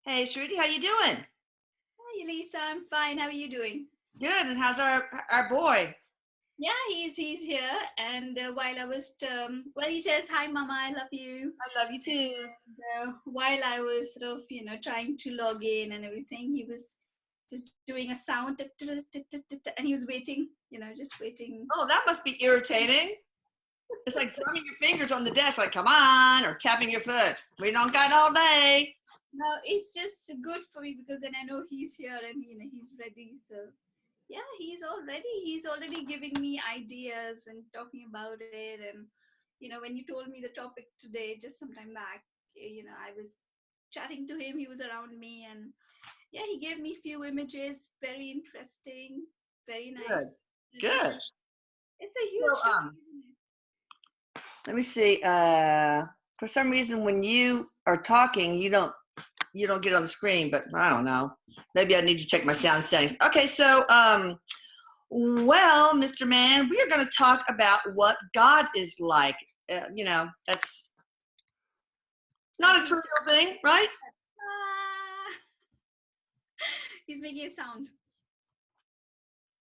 Hey, Shruti, how you doing? Hi, Lisa. I'm fine. How are you doing? Good. And how's our boy? Yeah, he's here. And while I was, well, he says, "Hi, Mama. I love you." I love you too. While I was sort of, trying to log in and everything, he was just doing a sound, tick, tick, tick, tick, tick, tick, and he was waiting, just waiting. Oh, that must be irritating. It's like drumming your fingers on the desk, like "come on," or tapping your foot. We don't got all day. No, it's just good for me because then I know he's here and he's ready. So yeah, he's already giving me ideas and talking about it. And when you told me the topic today just some time back, I was chatting to him, he was around me, and yeah, he gave me few images, very interesting, very Good. nice. Good. It's a huge So, topic, isn't it? let me see. For some reason, when you are talking, you don't get on the screen, but I don't know. Maybe I need to check my sound settings. Okay, so well, Mr. Man, we are going to talk about what God is like. That's not a He's trivial thing, right? ah, he's making a sound.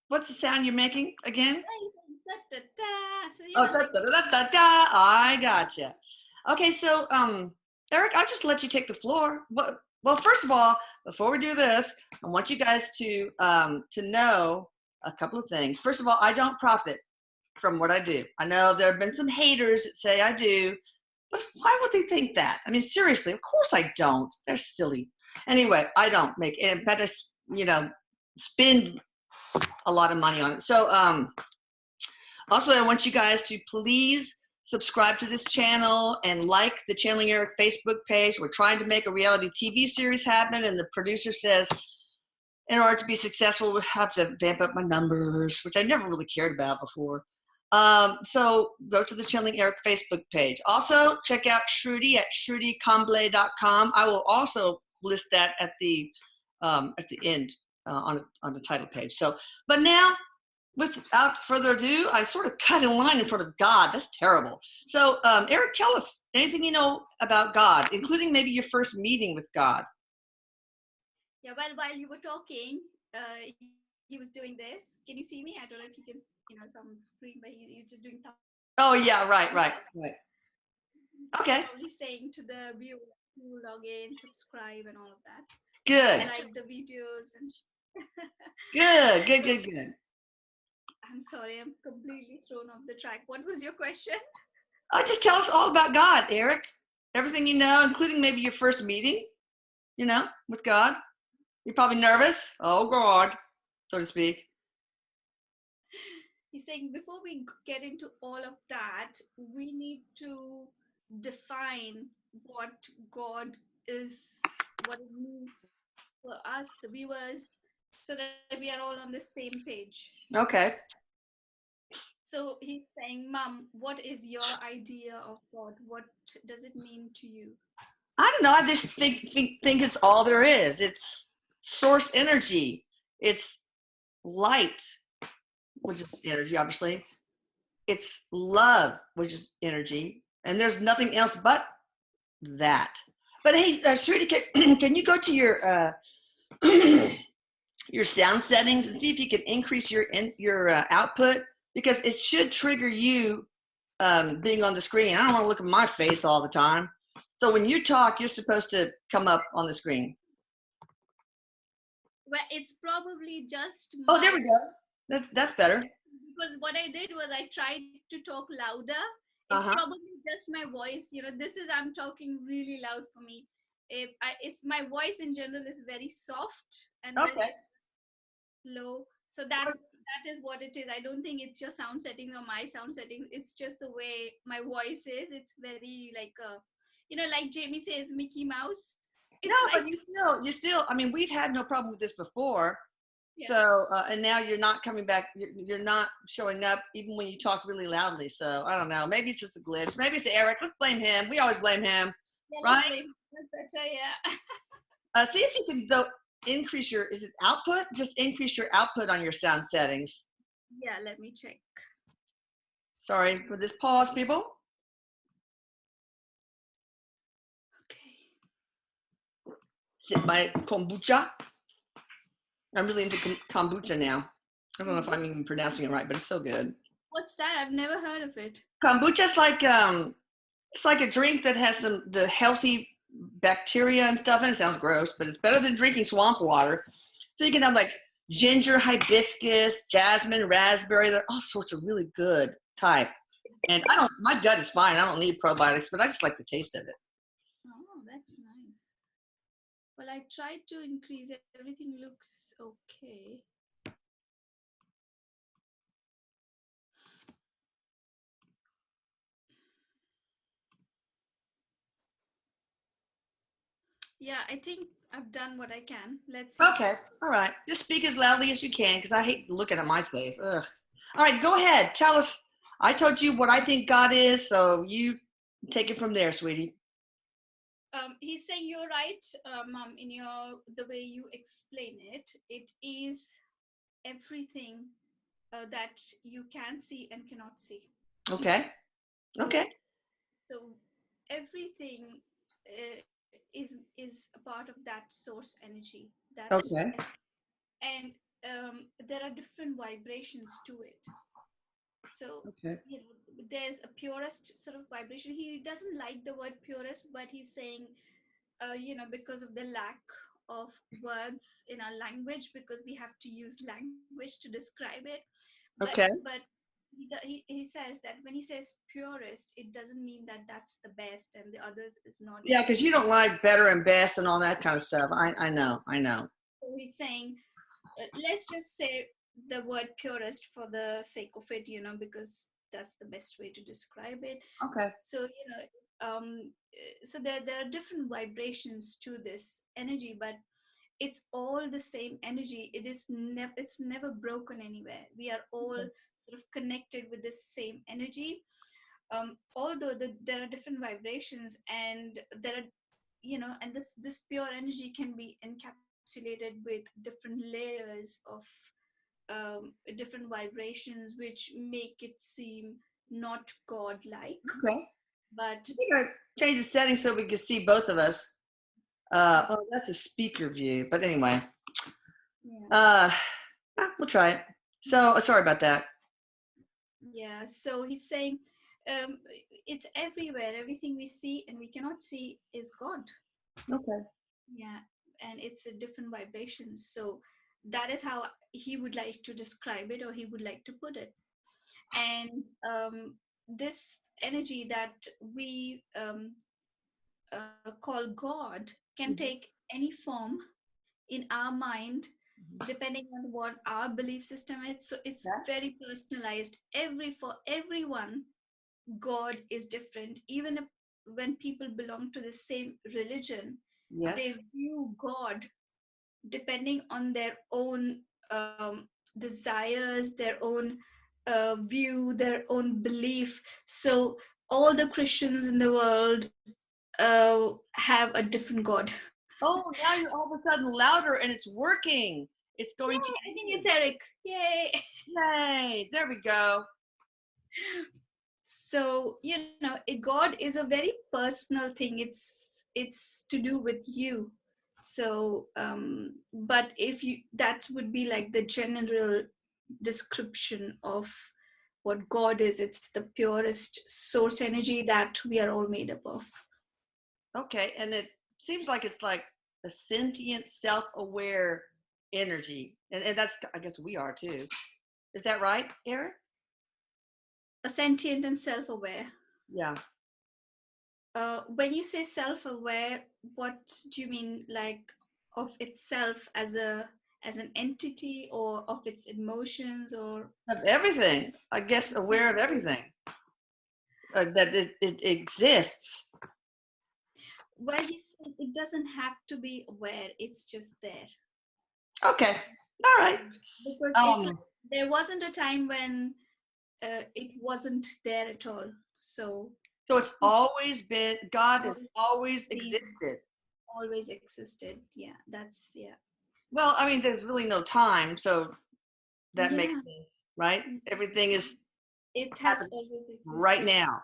What's the sound you're making again? Yeah, he's like, da, da, da. So Oh, da, da, da, da, da. I gotcha. Okay, so Eric, I'll just let you take the floor. Well, first of all, before we do this, I want you guys to know a couple of things. First of all, I don't profit from what I do. I know there have been some haters that say I do, but why would they think that? I mean, seriously, of course I don't. They're silly. Anyway, I don't make it. In fact, spend a lot of money on it. So also, I want you guys to please subscribe to this channel and like the Channeling Erik Facebook page. We're trying to make a reality TV series happen, and the producer says in order to be successful, we have to vamp up my numbers, which I never really cared about before. So go to the Channeling Erik Facebook page. Also, check out Shruti at shruticomble.com. I will also list that at the end on the title page. So, but now, without further ado, I sort of cut in line in front of God. That's terrible. So, Erik, tell us anything you know about God, including maybe your first meeting with God. Yeah, well, while you were talking, he was doing this. Can you see me? I don't know if you can, it's on the screen, but he's just doing Oh, yeah, right, thumbs right, up. right. He's Okay, probably saying to the viewer to log in, subscribe, and all of that. good, Like the videos and. good, good, So good, good. I'm sorry, I'm completely thrown off the track. What was your question? Just tell us all about God, Erik. Everything you know, including maybe your first meeting, with God. You're probably nervous. Oh, God, so to speak. He's saying before we get into all of that, we need to define what God is, what it means for us, the viewers, so that we are all on the same page. Okay. So he's saying, Mom, what is your idea of God? What does it mean to you? I don't know. I just think it's all there is. It's source energy. It's light, which is energy, obviously. It's love, which is energy. And there's nothing else but that. But hey, Shruti, can you go to your sound settings and see if you can increase your output, because it should trigger you being on the screen. I don't want to look at my face all the time. So when you talk, you're supposed to come up on the screen. Well, it's probably just Oh, there my we go. That's better. because what I did was I tried to talk louder. It's Uh-huh. probably just my voice. This is I'm talking really loud for me. It's my voice in general is very soft and Okay. very low. So that is what it is. I don't think it's your sound settings or my sound settings. It's just the way my voice is. It's very like like Jamie says, Mickey Mouse. No, It's but like you still. I mean, we've had no problem with this before. yeah. So, and now you're not coming back. You're not showing up even when you talk really loudly. So I don't know. Maybe it's just a glitch. Maybe it's Erik. Let's blame him. We always blame him, Yeah, let's right? blame. That's better. Yeah. See if you can though increase your. Is it output? Just increase your output on your sound settings. Yeah. Let me check. Sorry for this pause, people. Okay. sip my kombucha. I'm really into kombucha now. I don't know if I'm even pronouncing it right, but it's so good. What's that? I've never heard of it. Kombucha's like it's like a drink that has the healthy bacteria and stuff in it. It sounds gross, but it's better than drinking swamp water. So you can have like ginger, hibiscus, jasmine, raspberry. They're all sorts of really good type. And my gut is fine. I don't need probiotics, but I just like the taste of it. Oh, that's nice. Well, I tried to increase it. Everything looks okay. Yeah, I think I've done what I can. Let's see. Okay. All right. Just speak as loudly as you can because I hate looking at my face. Ugh. All right. Go ahead. Tell us. I told you what I think God is, so you take it from there, sweetie. He's saying you're right, Mom, in your the way you explain it. It is everything that you can see and cannot see. Okay. So, Okay. so everything is a part of that source energy. That Okay. and there are different vibrations to it. So Okay. there's a purest sort of vibration. He doesn't like the word purest, but he's saying because of the lack of words in our language, because we have to use language to describe it. Okay. But he says that when he says purest, it doesn't mean that that's the best and the others is not Yeah, equal. because you don't like better and best and all that kind of stuff. I know. I know. So he's saying, let's just say the word purest for the sake of it, because that's the best way to describe it. Okay. So so there are different vibrations to this energy, but it's all the same energy. It's never broken anywhere. We are all sort of connected with this same energy. Although there are different vibrations, and there are and this pure energy can be encapsulated with different layers of different vibrations, which make it seem not godlike, Okay. but I think I change the settings so we can see both of us. Oh, that's a speaker view. But anyway, yeah. we'll try it. So sorry about that. Yeah, so he's saying um, it's everywhere. Everything we see and we cannot see is God. Okay. Yeah, and it's a different vibration. So that is how he would like to describe it, or he would like to put it. And this energy that we call God can Mhm. take any form in our mind, Mhm. depending on what our belief system is. So it's Yeah. very personalized. For everyone, God is different. Even if when people belong to the same religion, Yes. they view God depending on their own desires, their own view, their own belief. So all the Christians in the world have a different God. Oh, now you're all of a sudden louder and it's working. It's going to Yay, I think it's Erik. Yay. yay. There we go. So God is a very personal thing. It's to do with you. So but if you that would be like the general description of what God is. It's the purest source energy that we are all made up of. Okay. And it seems like it's like a sentient, self-aware energy. And that's I guess we are too. Is that right, Eric? A sentient and self-aware. Yeah. When you say self-aware, what do you mean, like of itself as an entity, or of its emotions, or Of everything. I guess aware of everything. That it exists. well, he said it doesn't have to be aware, it's just there. Okay. All right. Because it's like Um, there wasn't a time when it wasn't there at all. So so it's it's always been, God has always always been, existed. always existed. Yeah, that's yeah. Well, I mean, there's really no time, so that makes Yeah, sense, right? Everything is it has happening always right existed. now.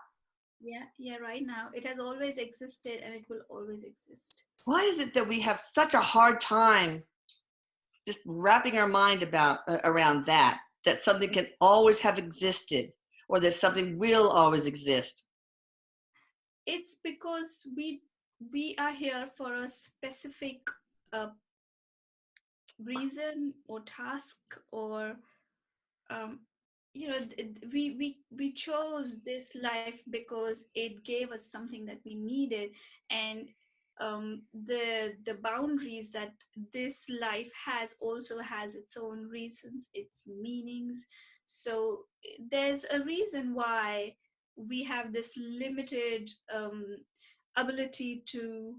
Yeah, right now. It has always existed and it will always exist. Why is it that we have such a hard time just wrapping our mind about around that something can always have existed, or that something will always exist? It's because we are here for a specific uh, reason or task, or um, we chose this life because it gave us something that we needed, and the boundaries that this life has also has its own reasons, its meanings. So there's a reason why we have this limited ability to,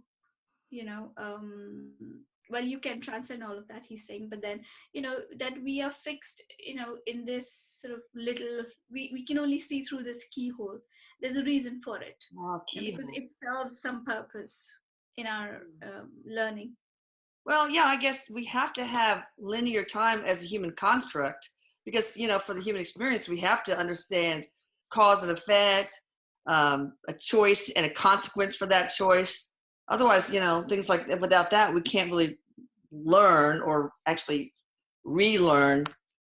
well, you can transcend all of that, he's saying, but then, that we are fixed, in this sort of little, we can only see through this keyhole. There's a reason for it, Oh, because keyhole. it serves some purpose in our learning. Well, yeah, I guess we have to have linear time as a human construct because, for the human experience, we have to understand cause and effect, a choice and a consequence for that choice. Otherwise, things like that, without that, we can't really learn or actually relearn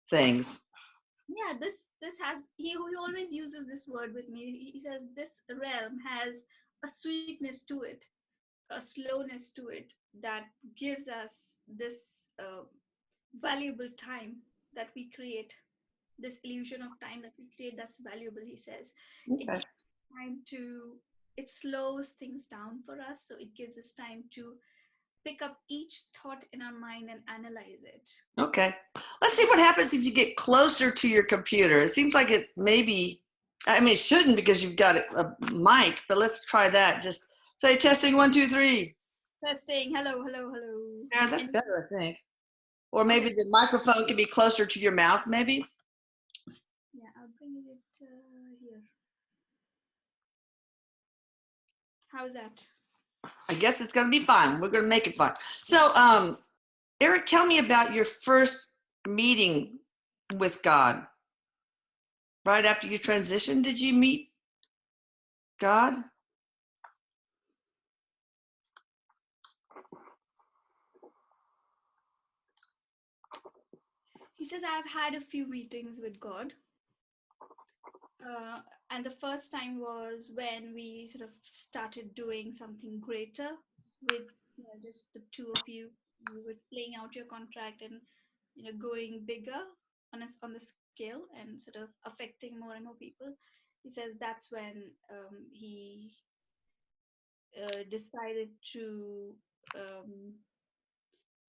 things. Yeah, this has, he always uses this word with me. He says this realm has a sweetness to it, a slowness to it, that gives us this valuable time that we create, this illusion of time that we create, that's valuable, he says. It Okay. gives time to, it slows things down for us, so it gives us time to pick up each thought in our mind and analyze it. Okay. Let's see what happens if you get closer to your computer. It seems like it maybe, I mean, it shouldn't because you've got a mic, but let's try that. Just say testing 1, 2, 3. Testing, hello, hello, hello. Yeah, that's And better, I think. Or oh, maybe the microphone can be closer to your mouth, maybe. yeah, I'll bring it here. How's that? I guess it's going to be fine. We're going to make it fun. So, Eric, tell me about your first meeting with God. Right after you transitioned, did you meet God? He says, I've had a few meetings with God. Uh, and the first time was when we sort of started doing something greater with, just the two of you. You were playing out your contract and, going bigger on the scale and sort of affecting more and more people. He says that's when he decided um,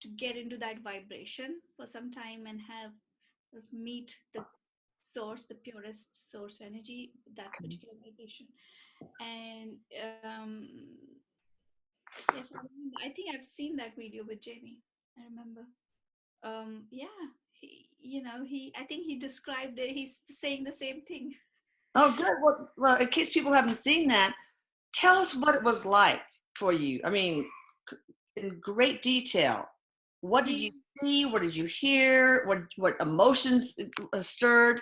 to get into that vibration for some time and have meet the source, the purest source energy, that particular vibration. And yes, I remember. I think I've seen that video with Jamie. I remember. Yeah, I think he described it. He's saying the same thing. Oh, good. Well, in case people haven't seen that, tell us what it was like for you. I mean, in great detail. What did you He see? What did you hear? What emotions stirred?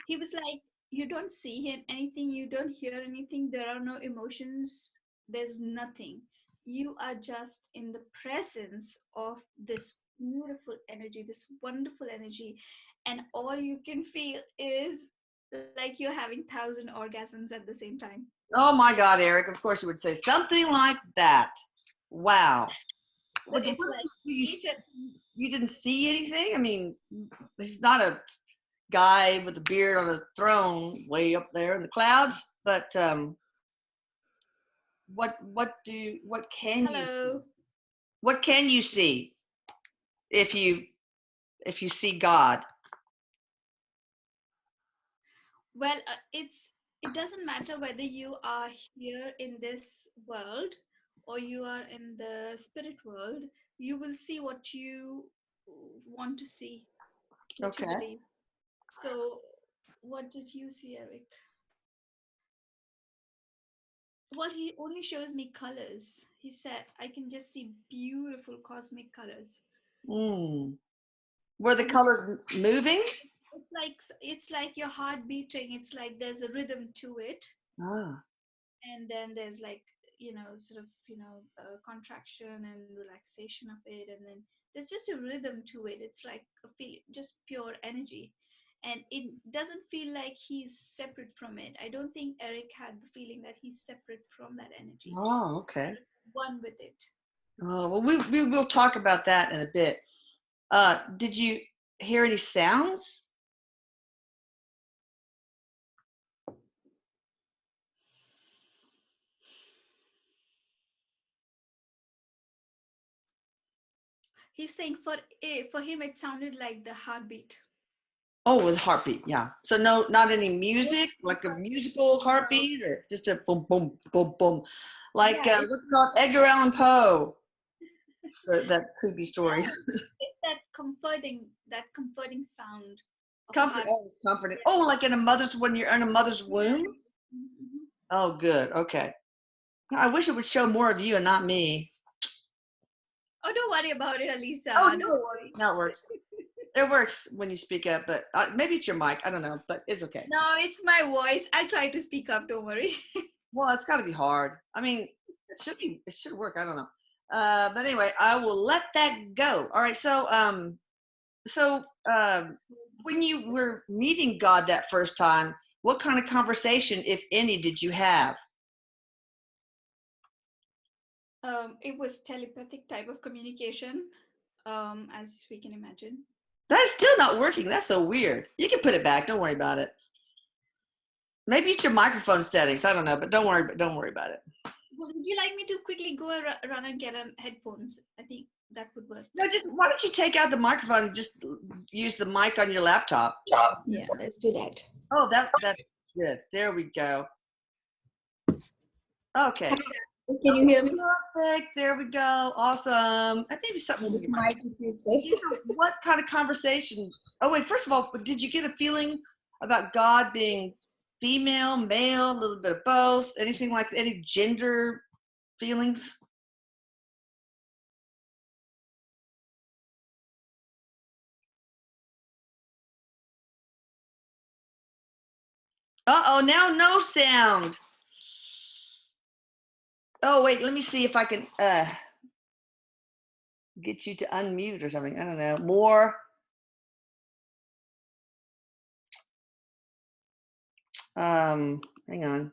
he was like, you don't see him anything, you don't hear anything, there are no emotions, there's nothing. You are just in the presence of this beautiful energy, this wonderful energy, and all you can feel is like you're having 1,000 orgasms at the same time. Oh my God, Eric! Of course you would say something like that. Wow. So What did it's like you he see? said, You didn't see anything? I mean, he's not a guy with a beard on a throne way up there in the clouds. But what can you see? hello. What can you see if you see God? Well, it doesn't matter whether you are here in this world or you are in the spirit world. You will see what you want to see, what you Okay. believe. So, what did you see, Eric? Well, he only shows me colors. He said I can just see beautiful cosmic colors. Mm. Were the And he, colors moving? it's like your heart beating. It's like there's a rhythm to it, Ah. and then there's like, sort of, contraction and relaxation of it, and then there's just a rhythm to it. It's like a feel, just pure energy, and it doesn't feel like he's separate from it. I don't think Erik had the feeling that he's separate from that energy. Oh, okay. One with it. Oh, well, we will talk about that in a bit. Did you hear any sounds? He's saying for him it sounded like the heartbeat. Oh, with heartbeat, yeah. So no, not any music, like a musical heartbeat, or just a boom, boom, boom, boom, like Yeah, what's it called, Edgar Allan Poe. So that creepy story. it's that comforting sound of a Comfort, heart. oh, it's comforting. Oh, like in a mother's, when you're in a mother's womb. Mhm. Oh, good. Okay. I wish it would show more of you and not me. Oh, don't worry about it, Alisa. Oh, Don't no, it works. worry. No, it works. It works when you speak up, but maybe it's your mic. I don't know, but it's okay. No, it's my voice. I'll try to speak up. Don't worry. Well, it's got to be hard. I mean, it should work. I don't know. But anyway, I will let that go. All right. So when you were meeting God that first time, what kind of conversation, if any, did you have? It was telepathic type of communication, as we can imagine. That's still not working. That's so weird. You can put it back. Don't worry about it. Maybe it's your microphone settings. I don't know, but don't worry. Don't worry about it. Would you like me to quickly go run and get headphones? I think that would work. No, just why don't you take out the microphone and just use the mic on your laptop? Yeah, let's do that. Oh, that's good. There we go. Okay. Can you hear me? Perfect. There we go. Awesome. I think something. What kind of conversation? Oh wait. First of all, did you get a feeling about God being female, male, a little bit of both? Anything like any gender feelings? Uh-oh, now no sound. Oh, wait, let me see if I can get you to unmute or something. I don't know. More. Hang on.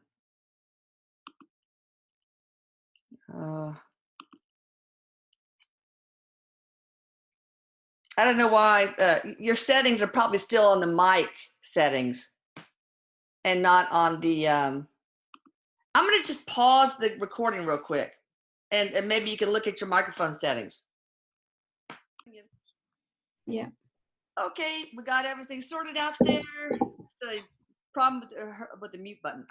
I don't know why. Your settings are probably still on the mic settings and not on the. I'm going to just pause the recording real quick, and maybe you can look at your microphone settings. Yeah. Okay, we got everything sorted out there. The problem with the mute button.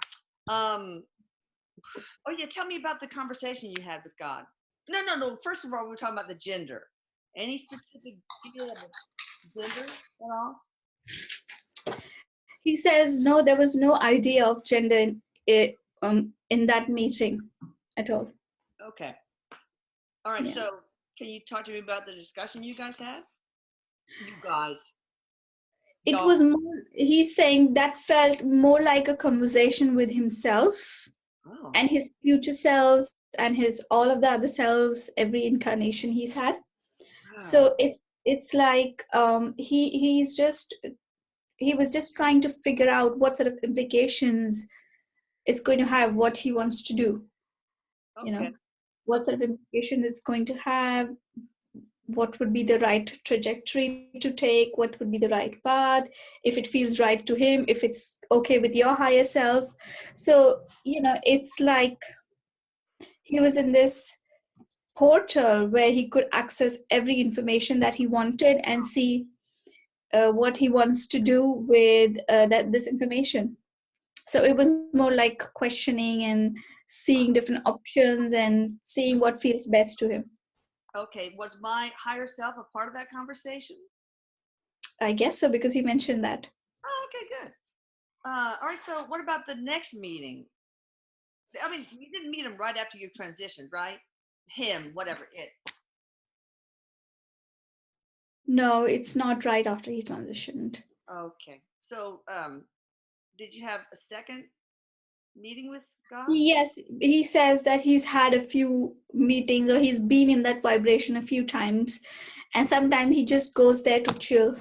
Oh yeah, tell me about the conversation you had with God. No. First of all, we're talking about the gender. Any specific feel of gender at all? He says no, there was no idea of gender in that meeting at all. Okay. All right. Yeah. So, can you talk to me about the discussion you guys had? You guys. It Y'all. was more, he's saying that felt more like a conversation with himself Oh. and his future selves and his all of the other selves, every incarnation he's had. Wow. So it's like he was just trying to figure out what sort of implications it's going to have, what he wants to do. Okay. What sort of implication it's going to have, what would be the right trajectory to take, what would be the right path, if it feels right to him, if it's okay with your higher self. So it's like he was in this portal where he could access every information that he wanted and see what he wants to do with this information. So it was more like questioning and seeing different options and seeing what feels best to him. Okay. Was my higher self a part of that conversation? I guess so, because he mentioned that. Oh, okay, good. All right. So, what about the next meeting? I mean, you didn't meet him right after you transitioned, right? Him, whatever it. No, it's not right after he transitioned. Okay. So, did you have a second meeting with God? Yes, he says that he's had a few meetings or he's been in that vibration a few times, and sometimes he just goes there to chill.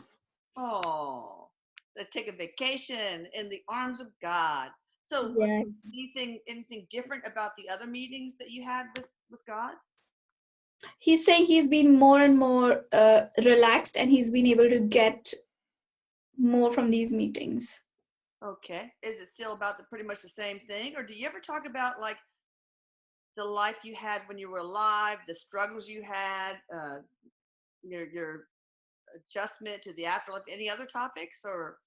Oh, let's take a vacation in the arms of God. So, Yeah. anything different about the other meetings that you had with God? He's saying he's been more and more relaxed and he's been able to get more from these meetings. Okay. Is it still about pretty much the same thing, or do you ever talk about like the life you had when you were alive, the struggles you had, your adjustment to the afterlife, any other topics, or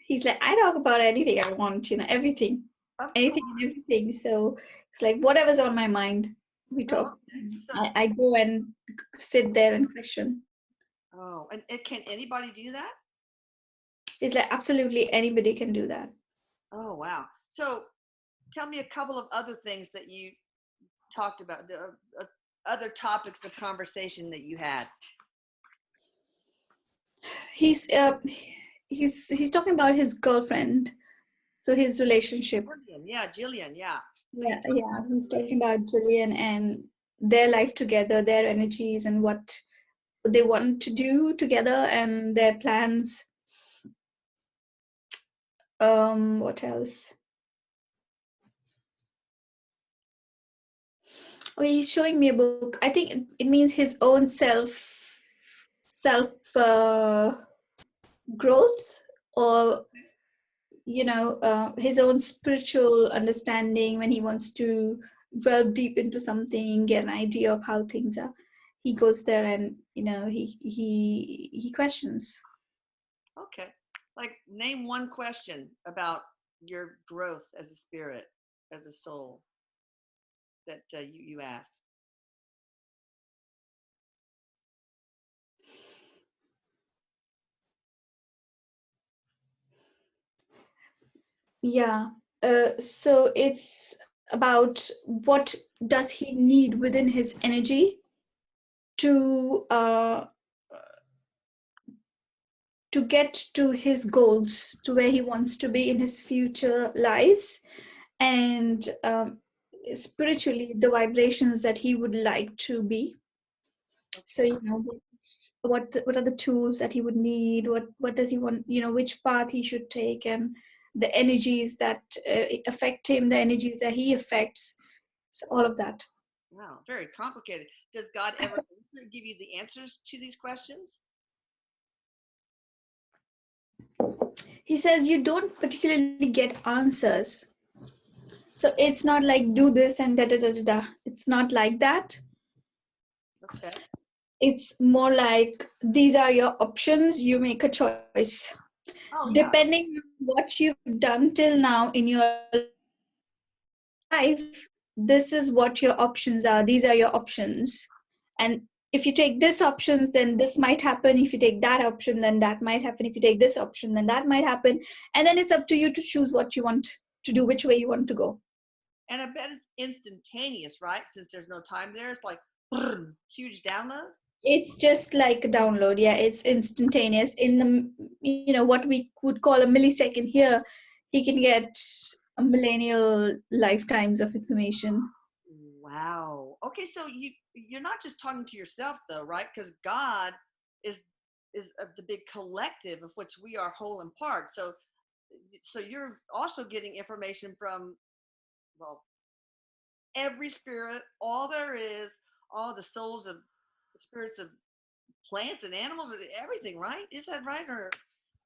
He's like, I talk about anything I want, everything, of anything course? and everything. So it's like whatever's on my mind, we Oh, talk. okay. So, I go and sit there and question. oh, and can anybody do that? It's like absolutely anybody can do that. Oh, wow. So, tell me a couple of other things that you talked about, the other topics of conversation that you had. He's uh, he's talking about his girlfriend, so his relationship. Jillian, yeah, Jillian, yeah. So you Yeah, talked yeah. about He's the talking relationship. about Jillian and their life together, their energies, and what they want to do together, and their plans. What else? Okay, he's showing me a book. I think it means his own self growth, or his own spiritual understanding when he wants to delve deep into something, get an idea of how things are. He goes there and he questions. Okay. Like, name one question about your growth as a spirit, as a soul that you asked. Yeah. So it's about what does he need within his energy to to get to his goals, to where he wants to be in his future lives, and spiritually the vibrations that he would like to be. So Okay. what are the tools that he would need, what does he want, which path he should take, and the energies that affect him, the energies that he affects, so all of that. Wow, very complicated. Does God ever give you the answers to these questions? He says you don't particularly get answers, so it's not like do this and da da da da da. It's not like that. Okay. It's more like these are your options, you make a choice Oh, yeah. depending on what you've done till now in your life. This is what your options are, these are your options, and if you take this options, then this might happen. If you take that option, then that might happen. If you take this option, then that might happen. And then it's up to you to choose what you want to do, which way you want to go. And I bet it's instantaneous, right? Since there's no time there, it's like huge download. It's just like a download. Yeah, it's instantaneous in the what we would call a millisecond. Here he can get a millennial lifetimes of information. Wow. Okay, so you're not just talking to yourself though, right? Because God is the big collective of which we are whole and part. So you're also getting information from, well, every spirit, all there is, all the souls of spirits of plants and animals and everything, right? Is that right,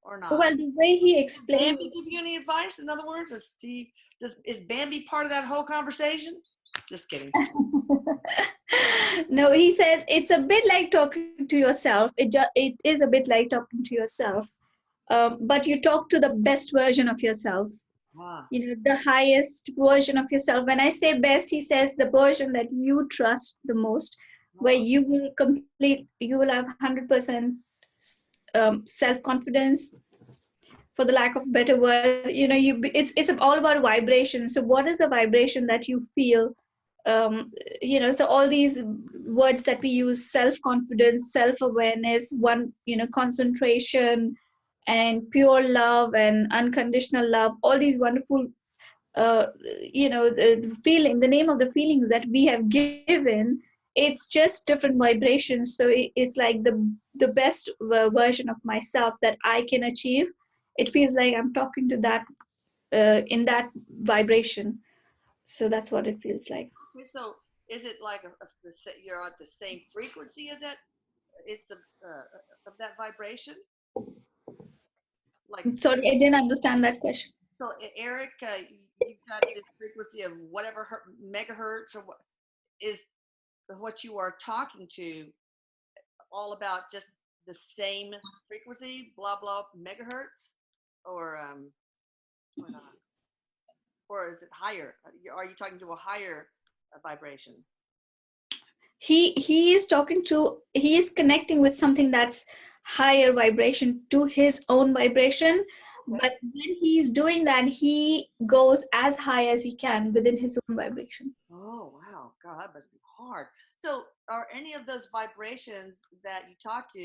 or not? Well, the way he Does explains Bambi give you any advice? In other words, is Bambi part of that whole conversation? Just kidding. no, he says it's a bit like talking to yourself. It is a bit like talking to yourself, but you talk to the best version of yourself. Ah, The highest version of yourself. When I say best, he says the version that you trust the most, where ah, you will have 100% self confidence, for the lack of a better word. It's all about vibration. So what is the vibration that you feel? So all these words that we use: self confidence, self awareness, one, concentration, and pure love and unconditional love, all these wonderful the feeling, the name of the feelings that we have given, it's just different vibrations. So it's like the best version of myself that I can achieve. It feels like I'm talking to that in that vibration. So that's what it feels like. Okay, so is it like you're at the same frequency as that? It's of that vibration. Like Sorry, I didn't understand that question. so, Eric, you've got this frequency of whatever megahertz or what is what you are talking to all about just the same frequency, blah blah megahertz, or or not, or is it higher? Are you talking to a higher vibration? He is connecting with something that's higher vibration to his own vibration, Okay. but when he's doing that, he goes as high as he can within his own vibration. Oh wow, God, that must be hard. So, are any of those vibrations that you talk to,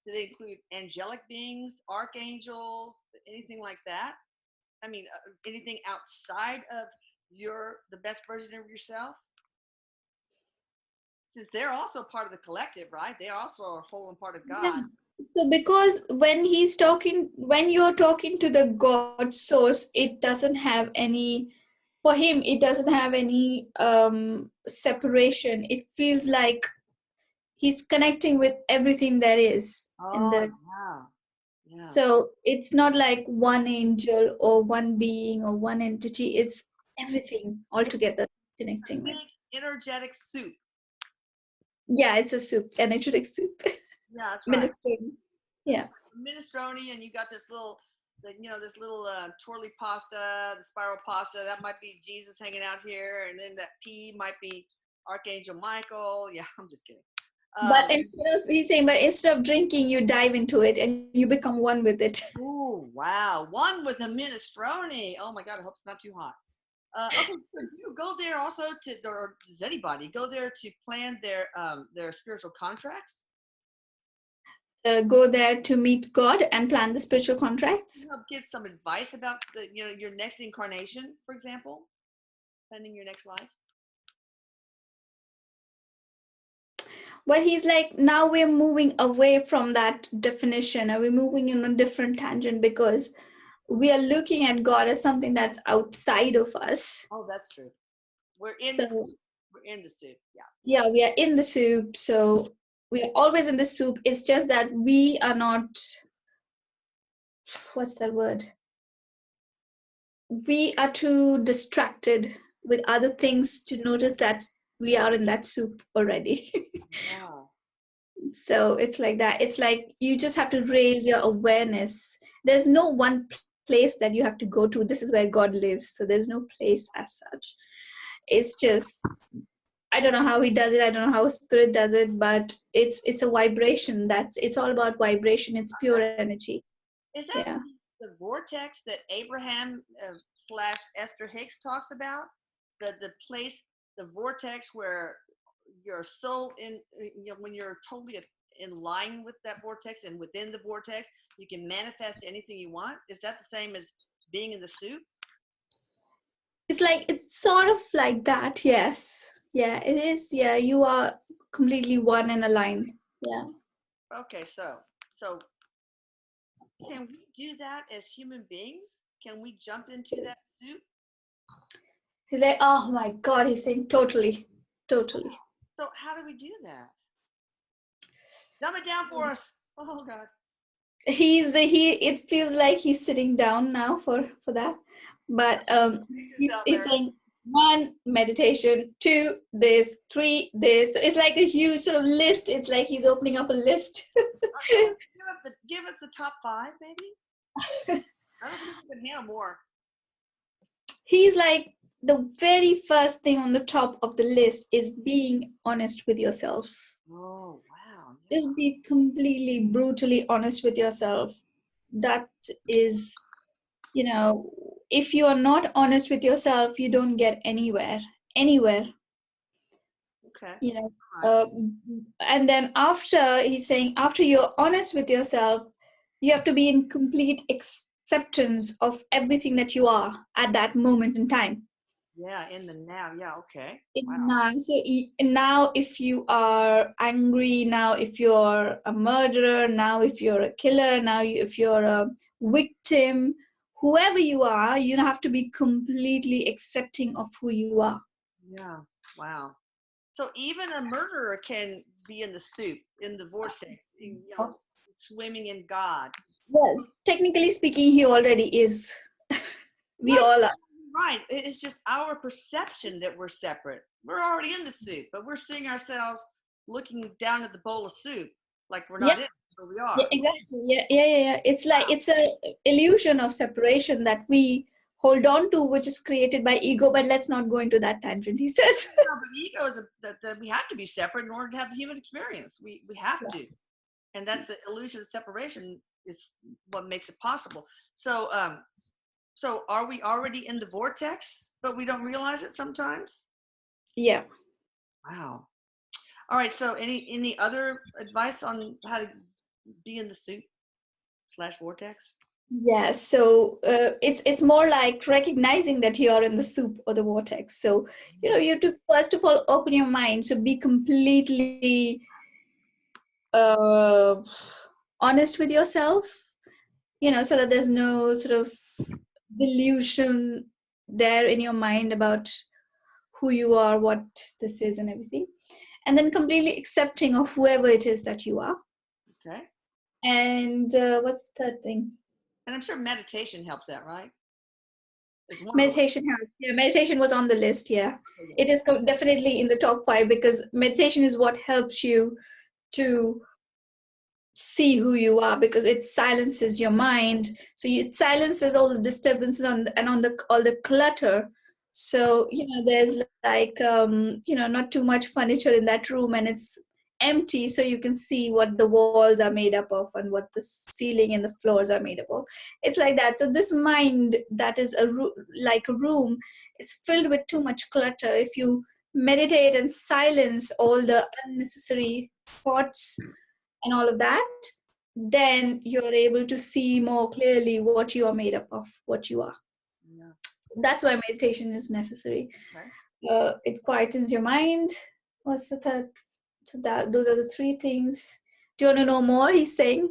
do they include angelic beings, archangels, anything like that? I mean, anything outside of the best version of yourself? Since they're also part of the collective, right? They also are a whole and part of Yeah. God. So because when you're talking to the God source, it doesn't have any, for him, it doesn't have any separation. It feels like he's connecting with everything there is in Oh, the. yeah. Yeah. So it's not like one angel or one being or one entity. It's everything It's altogether a connecting with. big energetic soup. Yeah, it's a soup, energetic soup. Yeah, that's right. Minestrone. That's Yeah. right. Minestrone, and you got this little, this little twirly pasta, the spiral pasta. That might be Jesus hanging out here, and then that pea might be Archangel Michael. Yeah, I'm just kidding. Um, But instead of drinking, you dive into it and you become one with it. Ooh, wow. One with a minestrone. Oh my God, I hope it's not too hot. Okay, so do you go there also or does anybody go there to plan their spiritual contracts? Go there to meet God and plan the spiritual contracts. You help give some advice about your next incarnation, for example, planning your next life. But he's like, now we're moving away from that definition and we're moving in a different tangent because we are looking at God as something that's outside of us. Oh, that's true. We're in the So, we're in the soup. Yeah. yeah, we are in the soup. So, we are always in the soup. It's just that we are not, what's that word? We are too distracted with other things to notice that we are in that soup already. Yeah. So it's like that. It's like you just have to raise your awareness. There's no one place that you have to go to. This is where God lives. So there's no place as such. It's just, I don't know how he does it. I don't know how spirit does it, but it's a vibration. It's all about vibration. It's pure energy. Is that Yeah. the vortex that Abraham slash Esther Hicks talks about? The place, the vortex where you're so when you're totally in line with that vortex and within the vortex, you can manifest anything you want. Is that the same as being in the soup? It's sort of like that. Yes. Yeah, it is. Yeah, you are completely one and aligned. Yeah. Okay, so can we do that as human beings? Can we jump into that soup? He's like, oh my God. He's saying totally, totally. So how do we do that? Dumb it down for us. Oh God. It feels like he's sitting down now for that, but Brace he's yourself, he's Eric. saying one meditation, two this, three this. So it's like a huge sort of list. It's like he's opening up a list. Give us the top five, maybe. I don't think we can handle more. He's like, the very first thing on the top of the list is being honest with yourself. Oh wow, yeah. Just be completely brutally honest with yourself. That is, if you are not honest with yourself, you don't get anywhere. Okay. you know All right. uh, and then after, he's saying, after you're honest with yourself, You have to be in complete acceptance of everything that you are at that moment in time. Yeah, in the now. Yeah, okay. In Wow. now, so now if you are angry, now if you're a murderer, now if you're a killer, now if you're a victim, whoever you are, you have to be completely accepting of who you are. Yeah. Wow. So even a murderer can be in the soup, in the vortex, swimming in God. Well, technically speaking, he already is. We Right. all are. Right. It's just our perception that we're separate. We're already in the soup, but we're seeing ourselves looking down at the bowl of soup like we're Yeah, not in it, but we yeah, are. exactly. Yeah. It's like it's a illusion of separation that we hold on to, which is created by ego. But let's not go into that tangent. He says. No, but ego is that we have to be separate in order to have the human experience. We have to, and that's the illusion of separation is what makes it possible. So are we already in the vortex, but we don't realize it sometimes? Yeah. Wow. All right. So any other advice on how to be in the soup slash vortex? Yeah, so it's more like recognizing that you're in the soup or the vortex. So you have to first of all open your mind. So be completely uh, honest with yourself. So that there's no sort of delusion there in your mind about who you are, what this is, and everything. And then completely accepting of whoever it is that you are. Okay. And what's the third thing? And I'm sure meditation helps that, right? It's one of the ways. Meditation helps. Yeah, meditation was on the list. Yeah, Okay, yeah. it is definitely in the top 5 because meditation is what helps you to see who you are because it silences your mind. So it silences all the disturbances and on the all the clutter. So there's like not too much furniture in that room and it's empty, so you can see what the walls are made up of and what the ceiling and the floors are made up of. It's like that. So this mind that is like a room, it's filled with too much clutter. If you meditate and silence all the unnecessary thoughts and all of that, then you're able to see more clearly what you are made up of, what you are. Yeah. That's why meditation is necessary. Okay. It quietens your mind. What's the third? So those are the 3 things. Do you want to know more? He's saying.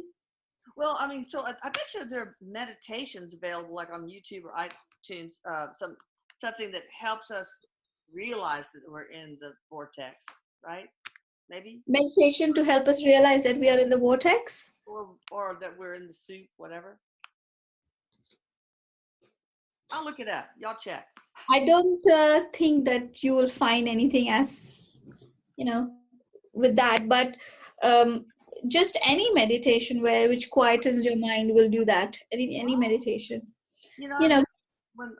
Well, I mean, so I bet you there are meditations available, like on YouTube or iTunes. Something that helps us realize that we're in the vortex, right? Maybe, Meditation to help us realize that we are in the vortex. or that we're in the soup, whatever. I'll look it up. Y'all check. I don't think that you will find anything as, you know, with that, but um, just any meditation which quietens your mind will do that. Any meditation, You know, you know. when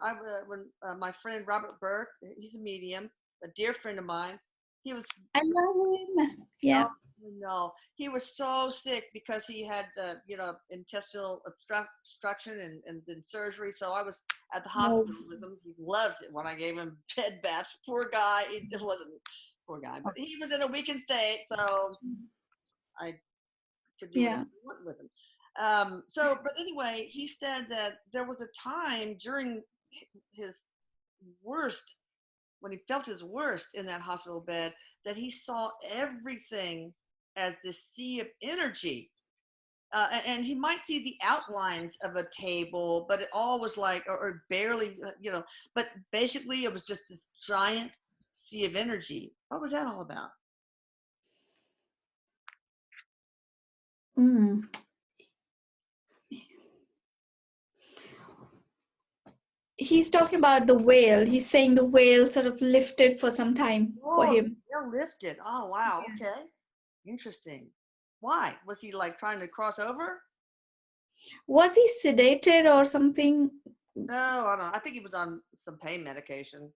my friend Robert Burke, he's a medium, a dear friend of mine. He was I love him. Yeah. Oh no, he was so sick because he had intestinal obstruction and then surgery. So I was at the No. hospital with him. He loved it when I gave him bed baths. Poor guy, it wasn't poor guy, but he was in a weakened state, so I could do whatever Yeah. I wanted with him. But anyway, he said that there was a time during his worst when he felt his worst in that hospital bed, that he saw everything as this sea of energy. And he might see the outlines of a table, but it all was like, or barely, but basically it was just this giant sea of energy. What was that all about? Mm. He's talking about the whale. He's saying the whale sort of lifted for some time for Oh, him. they're lifted. Oh, wow. Okay. Interesting. Why? Was he like trying to cross over? Was he sedated or something? No, I don't know. I think he was on some pain medication.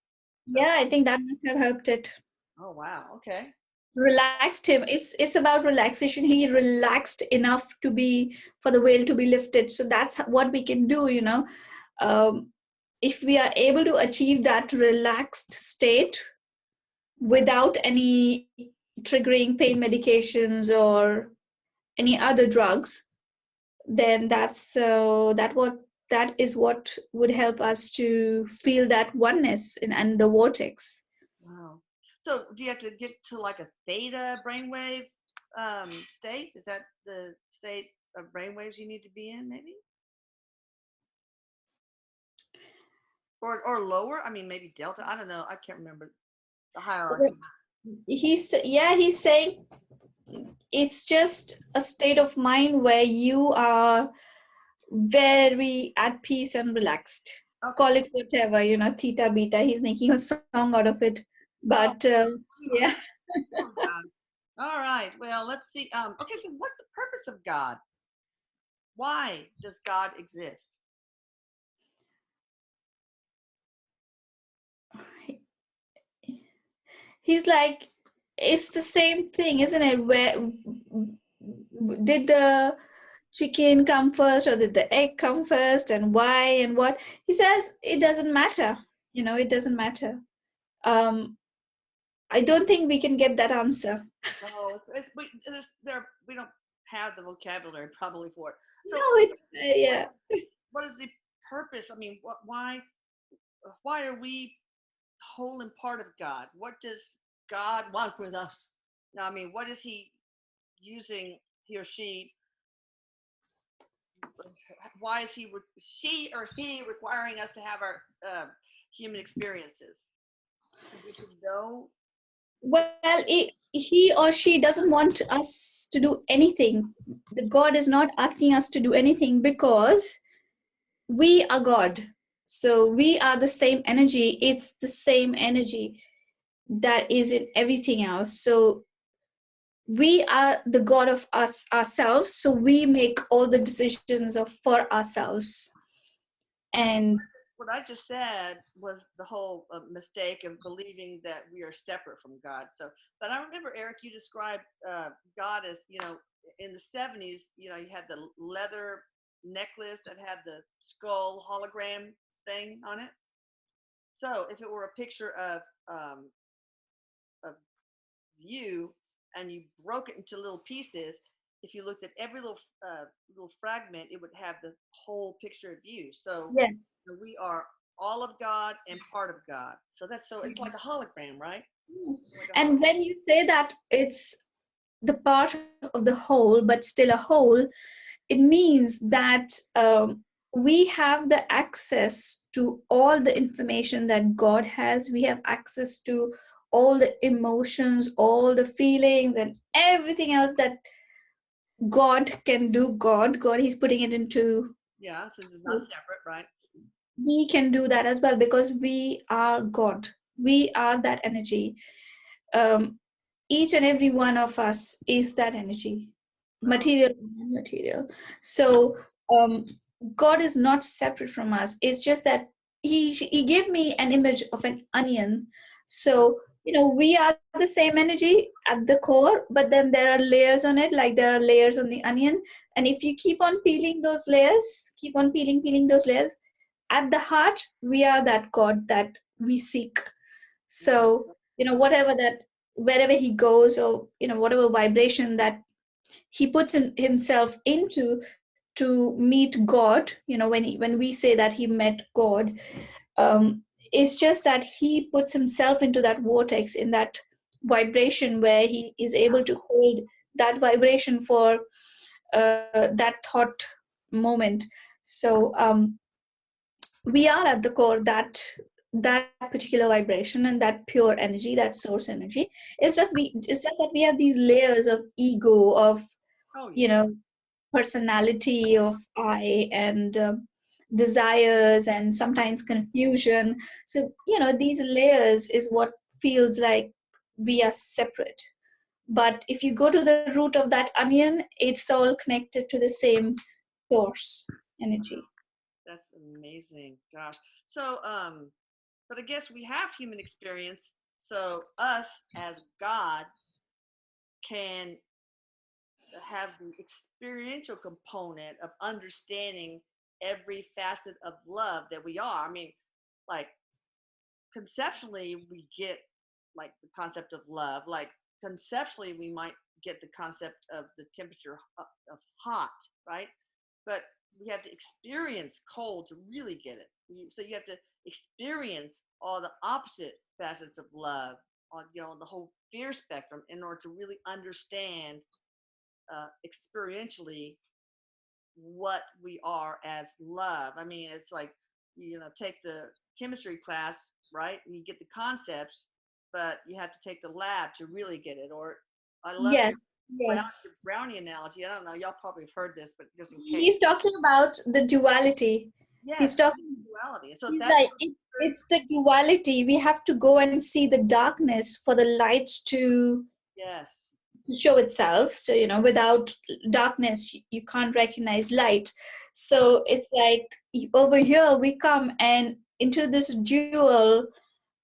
So, Yeah, I think that must have helped it. oh, wow. Okay. Relaxed him. It's about relaxation. He relaxed enough to be for the whale to be lifted. So that's what we can do. Um, if we are able to achieve that relaxed state without any triggering pain medications or any other drugs, then that is what would help us to feel that oneness and the vortex. Wow. So do you have to get to like a theta brainwave state? Is that the state of brainwaves you need to be in, maybe? Or lower? I mean, maybe delta. I don't know. I can't remember the hierarchy. He's saying it's just a state of mind where you are very at peace and relaxed. Okay. Call it whatever, theta, beta. He's making a song out of it. But Oh, yeah, oh God. All right. Well, let's see. Okay, so what's the purpose of God? Why does God exist? he's like, it's the same thing, isn't it? Where did the chicken come first or did the egg come first, and why and what? He says it doesn't matter. It doesn't matter. Um, I don't think we can get that answer. Oh, we don't have the vocabulary probably for it. So No, it's what yeah. is what is the purpose? I mean, why are we whole and part of God? What does God want with us? Now, I mean, what is He using, he or she? Why is she or he requiring us to have our human experiences? To get to know. Well, he or she doesn't want us to do anything. The God is not asking us to do anything because we are God. So we are the same energy. It's the same energy that is in everything else. So we are the God of us ourselves. So we make all the decisions for ourselves. Yes, And what I just said was the whole mistake of believing that we are separate from God. So, but I remember, Eric, you described God as, in the 70s, you had the leather necklace that had the skull hologram thing on it. So, if it were a picture of you and you broke it into little pieces, if you looked at every little fragment, it would have the whole picture of you. So yes, we are all of God and part of God. So it's like a hologram, right? yes. Like a And when you say that it's the part of the whole, but still a whole, it means that we have the access to all the information that God has. We have access to all the emotions, all the feelings, and everything else that God can do. God, He's putting it into. yeah, since it's not separate, right? We can do that as well because we are God. We are that energy. Um, each and every one of us is that energy, Oh, material and non-material. So um, God is not separate from us. It's just that he gave me an image of an onion. So we are the same energy at the core, but then there are layers on it, like there are layers on the onion. And if you keep on peeling those layers, keep on peeling those layers, at the heart we are that God that we seek. wow. So whatever that, wherever he goes, or whatever vibration that he puts himself into to meet God, when we say that he met God, it's just that he puts himself into that vortex, in that vibration, where he is able to hold that vibration for that thought moment. So we are at the core that particular vibration and that pure energy, that source energy. It's just that we have these layers of ego, of Oh, you yeah. know personality, of I, and desires, and sometimes confusion. So these layers is what feels like we are separate. But if you go to the root of that onion, it's all connected to the same source energy. That's amazing. Gosh. So, but I guess we have human experience. So, us as God can have the experiential component of understanding every facet of love that we are. I mean, like conceptually, we get like the concept of love. Like conceptually, we might get the concept of the temperature of hot, right? but we have to experience cold to really get it. So you have to experience all the opposite facets of love, on the whole fear spectrum, in order to really understand experientially what we are as love. I mean, it's like, take the chemistry class, right? And you get the concepts, but you have to take the lab to really get it. Or I love Yes, your yes. brownie analogy. I don't know, y'all probably have heard this, but just in case. He's talking about the duality. He's Yes, talking, duality. So he's that's like, it's the duality. We have to go and see the darkness for the light to yes, show itself. So, without darkness, you can't recognize light. So it's like over here we come and into this dual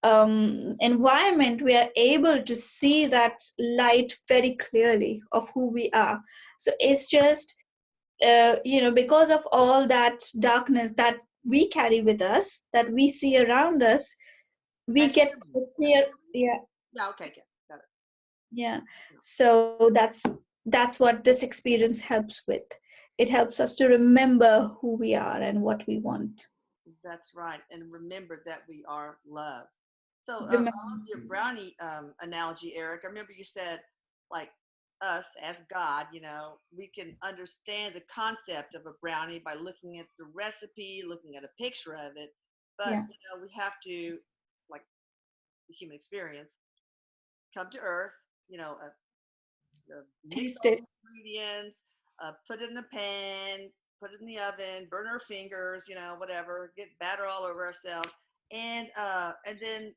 environment, we are able to see that light very clearly of who we are. So it's just, because of all that darkness that we carry with us, that we see around us, we as get a humans. clear, yeah, Yeah, okay, okay, got it. yeah. So that's what this experience helps with. It helps us to remember who we are and what we want. That's right. And remember that we are love. So I Remember. love your brownie analogy, Eric. I remember you said, like, us as God, we can understand the concept of a brownie by looking at the recipe, looking at a picture of it. But, Yeah. we have to, like the human experience, come to earth, mix Taste all it. the ingredients, put it in the pan, put it in the oven, burn our fingers, whatever, get batter all over ourselves, and then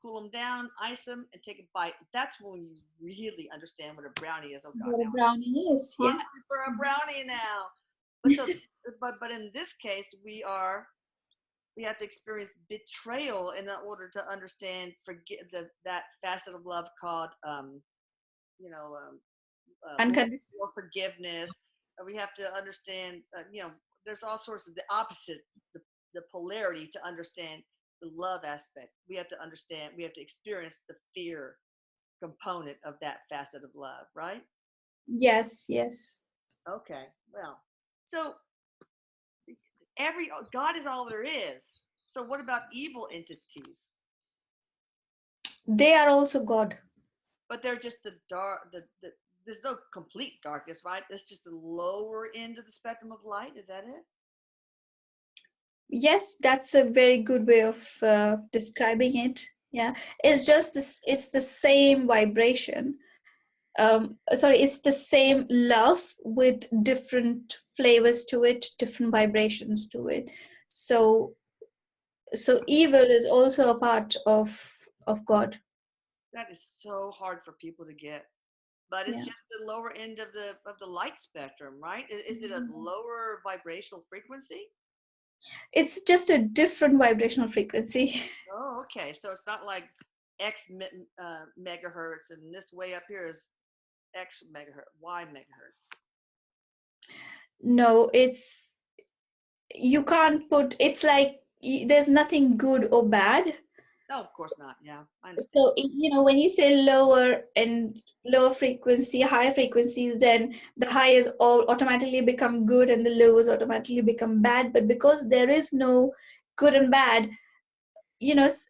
cool them down, ice them, and take a bite. That's when you really understand what a brownie is. Oh God, What a now brownie is, I'm yeah. hungry for a brownie now. But so, but in this case, we have to experience betrayal in order to understand forget that facet of love called you know um, Unconditional. or forgiveness. We have to understand, there's all sorts of the opposite, the polarity to understand the love aspect. We have to understand, we have to experience the fear component of that facet of love, right? Yes, yes. Okay, well, so God is all there is. So what about evil entities? They are also God. But they're just the dark, there's no complete darkness, right? It's just the lower end of the spectrum of light. Is that it? Yes, that's a very good way of describing it. Yeah, it's just this. It's the same vibration. Sorry, it's the same love with different flavors to it, different vibrations to it. So, so evil is also a part of God. That is so hard for people to get. But it's Yeah. just the lower end of the light spectrum, right? Is it a lower vibrational frequency? It's just a different vibrational frequency. Oh, okay. So it's not like megahertz, and this way up here is X megahertz, Y megahertz. No, it's, you can't put, it's like there's nothing good or bad. No, of course not. Yeah, I understand. So when you say lower and lower frequency, high frequencies, then the highs all automatically become good and the lows automatically become bad. But because there is no good and bad, you know s-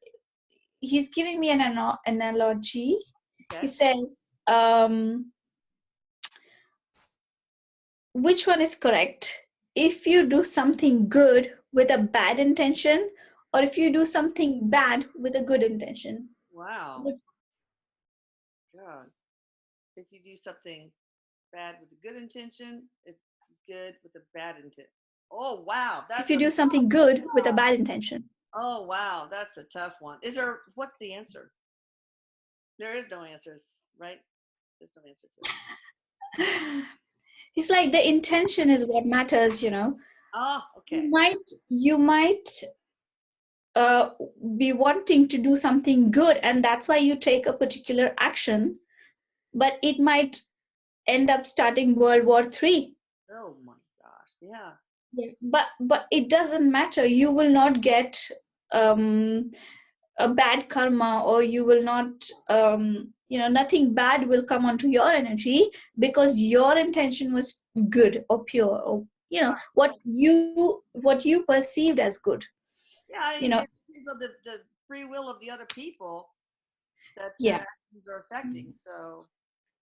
he's giving me an analogy. He Okay. says, which one is correct? If you do something good with a bad intention, or if you do something bad with a good intention. Wow. Which- God. If you do something bad with a good intention, if good with a bad intent. Oh wow, if that's you a do something good with a bad intention. oh wow, that's a tough one. What's the answer? There is no answers, right? There's no answer to it. It's like the intention is what matters. Oh, You okay. might you might uh, be wanting to do something good, and that's why you take a particular action, but it might end up starting World War III. Oh my gosh. Yeah. Yeah. But it doesn't matter. You will not get um, a bad karma, or you will not, nothing bad will come onto your energy, because your intention was good or pure, or you know, what you perceived as good, Yeah, you know. it depends on the free will of the other people that your Yeah. actions are affecting. So,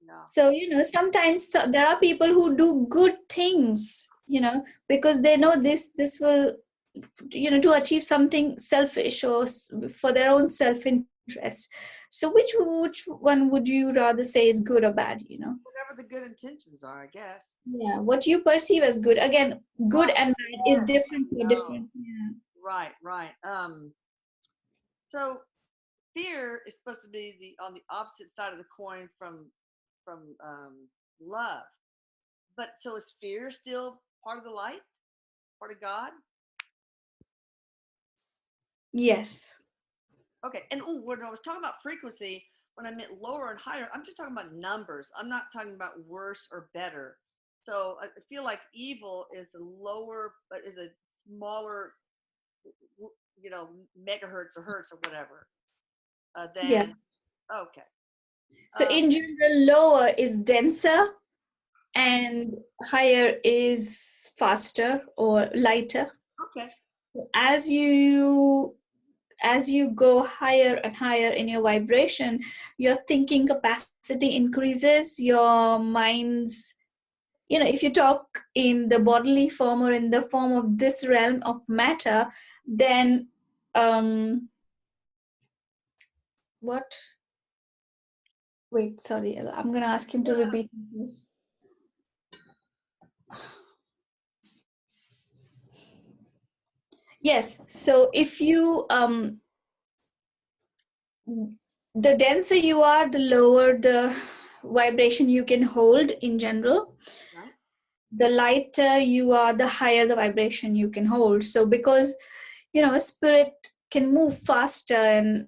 no. So, sometimes there are people who do good things, because they know this will, to achieve something selfish or for their own self interest. So which one would you rather say is good or bad? Whatever the good intentions are, I guess. Yeah, what you perceive as good. Again, good Right. and bad is Yes. different for No. different. Yeah. Right. Right. So fear is supposed to be the on the opposite side of the coin from love. But so is fear still part of the light, part of God? Yes. Okay. And when I was talking about frequency, when I meant lower and higher, I'm just talking about numbers. I'm not talking about worse or better. So I feel like evil is a lower, is a smaller, megahertz or hertz or whatever. Yeah. Than okay. So Um, in general, lower is denser and higher is faster or lighter. okay. As you go higher and higher in your vibration, your thinking capacity increases, your mind's, if you talk in the bodily form or in the form of this realm of matter, then what wait, sorry, I'm going to ask him to repeat. Yes, so if you the denser you are, the lower the vibration you can hold in general. Right. The lighter you are, the higher the vibration you can hold. So because a spirit can move faster and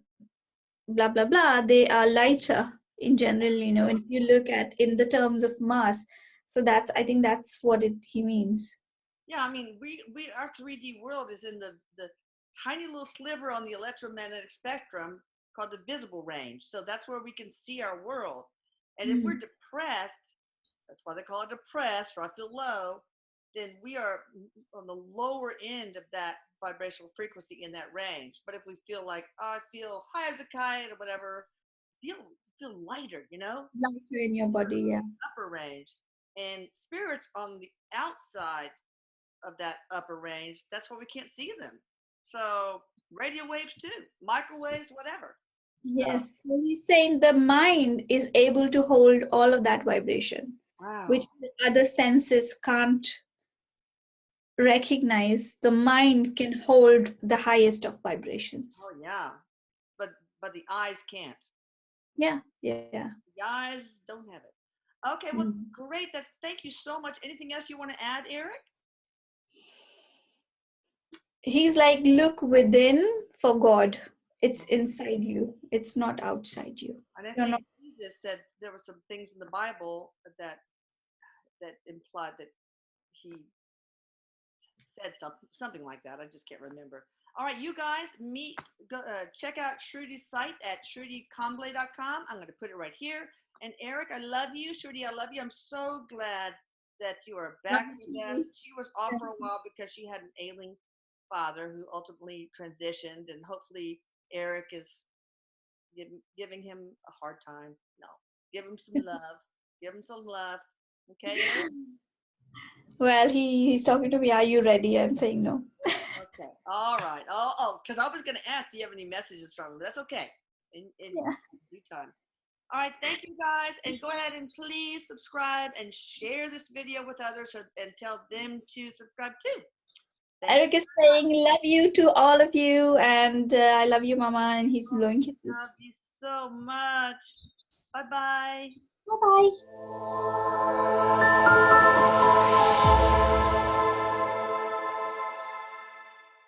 blah blah blah, they are lighter in general, if you look at in the terms of mass. So I think that's what he means. Yeah, I mean, we our 3D world is in the tiny little sliver on the electromagnetic spectrum called the visible range. So that's where we can see our world. And if we're Mm. depressed, that's why they call it depressed, or I feel low, then we are on the lower end of that vibrational frequency in that range. But if we feel like, oh, I feel high as a kite or whatever, feel feel lighter, Lighter in your body, yeah. upper range. And spirits on the outside of that upper range, that's why we can't see them. So radio waves too, microwaves, whatever. So Yes, so he's saying the mind is able to hold all of that vibration, which wow. the other senses can't recognize. The mind can hold the highest of Oh vibrations. yeah. But the eyes can't. Yeah, yeah. The eyes don't have it. Okay, well Mm. great. That's thank you so much. Anything else you want to add, Eric? He's like, look within for God. It's inside you, it's not outside you. And I You're not. think Jesus said there were some things in the Bible that implied that he said something like that. I just can't remember. All right, you guys check out Shrudi's site at shrudikamble.com. I'm going to put it right here. And Eric, I love you. Shruti, I love you. I'm so glad that you are back with us. She was off for a while because she had an ailing father who ultimately transitioned, and hopefully Eric is giving him a hard time. No, give him some love. Give him some love. Okay, Eric? Well, he's talking to me. Are you ready? I'm saying no. Okay. All right. Because I was going to ask if you have any messages from him. That's okay. In Yeah. due time. All right. Thank you guys. And go ahead and please subscribe and share this video with others and tell them to subscribe too. Thank you Eric is very much. saying love you to all of you, and I love you, Mama, and he's blowing Love kisses. you so much. Bye bye. Bye bye.